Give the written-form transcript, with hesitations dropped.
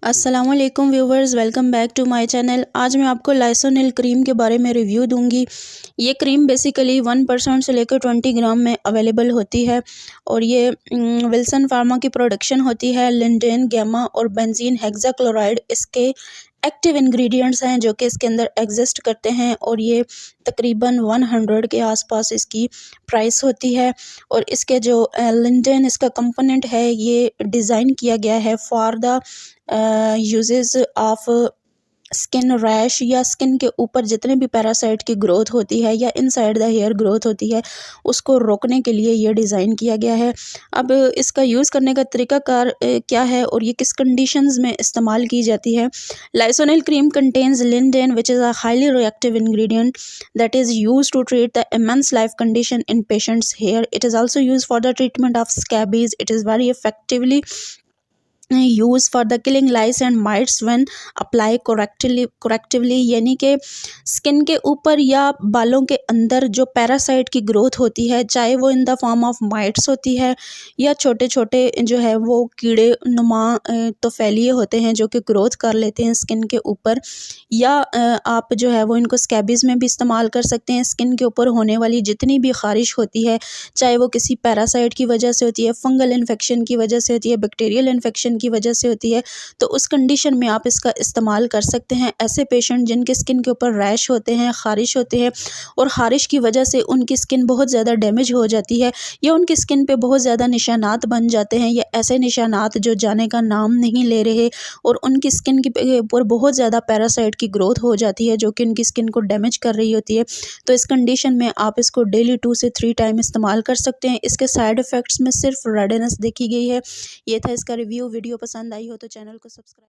अस्सलामुअलैकुम viewers, welcome back to my channel. आज मैं आपको लाइसोनिल क्रीम के बारे में रिव्यू दूंगी। ये क्रीम बेसिकली 1% से लेकर 20 ग्राम में अवेलेबल होती है और ये विल्सन फार्मा की प्रोडक्शन होती है। लिंडेन, गैमा और बेंजीन हेक्साक्लोराइड इसके एक्टिव इंग्रेडिएंट्स हैं जो कि इसके अंदर एग्जिस्ट करते हैं और ये तकरीबन 100 के आसपास इसकी प्राइस होती है। और इसके जो लिंडेन इसका कंपोनेंट है, ये डिज़ाइन किया गया है for the uses of skin rash या स्किन के ऊपर जितने भी पैरासाइट की ग्रोथ होती है या इनसाइड द हेयर ग्रोथ होती है, उसको रोकने के लिए ये डिज़ाइन किया गया है। अब इसका यूज़ करने का तरीक़ाकार क्या है और ये किस कंडीशंस में इस्तेमाल की जाती है। Lysonil cream contains lindane which is a highly reactive ingredient that is use to treat the immense life condition in patients hair. It is also use for the treatment of scabies. It is very effectively use for the killing lice and mites when apply correctively, यानी कि skin के ऊपर या बालों के अंदर जो parasite की ग्रोथ होती है, चाहे वो in the form of mites होती है या छोटे छोटे जो है वो कीड़े नुमा तो फैलिए होते हैं जो कि ग्रोथ कर लेते हैं स्किन के ऊपर, या आप जो है वो इनको स्कैबीज़ में भी इस्तेमाल कर सकते हैं। स्किन के ऊपर होने वाली जितनी भी ख़ारिश होती है, चाहे वो किसी पैरासाइट की वजह से होती है, फंगल इन्फेक्शन की वजह से होती है, बैक्टीरियल इन्फेक्शन की वजह से होती है, तो उस कंडीशन में आप इसका इस्तेमाल कर सकते हैं। ऐसे पेशेंट जिनके स्किन के ऊपर रैश होते हैं, ख़ारिश होते हैं और ख़ारिश की वजह से उनकी स्किन बहुत ज़्यादा डैमेज हो जाती है या उनकी स्किन पे बहुत ज़्यादा निशानात बन जाते हैं या ऐसे निशानात जो जाने का नाम नहीं ले रहे और उनकी स्किन के ऊपर बहुत ज़्यादा पैरासाइट की ग्रोथ हो जाती है जो कि उनकी स्किन को डैमेज कर रही होती है, तो इस कंडीशन में आप इसको डेली 2 से 3 टाइम इस्तेमाल कर सकते हैं। इसके साइड इफ़ेक्ट्स में सिर्फ रेडनेस देखी गई है। ये था इसका रिव्यू। वीडियो पसंद आई हो तो चैनल को सब्सक्राइब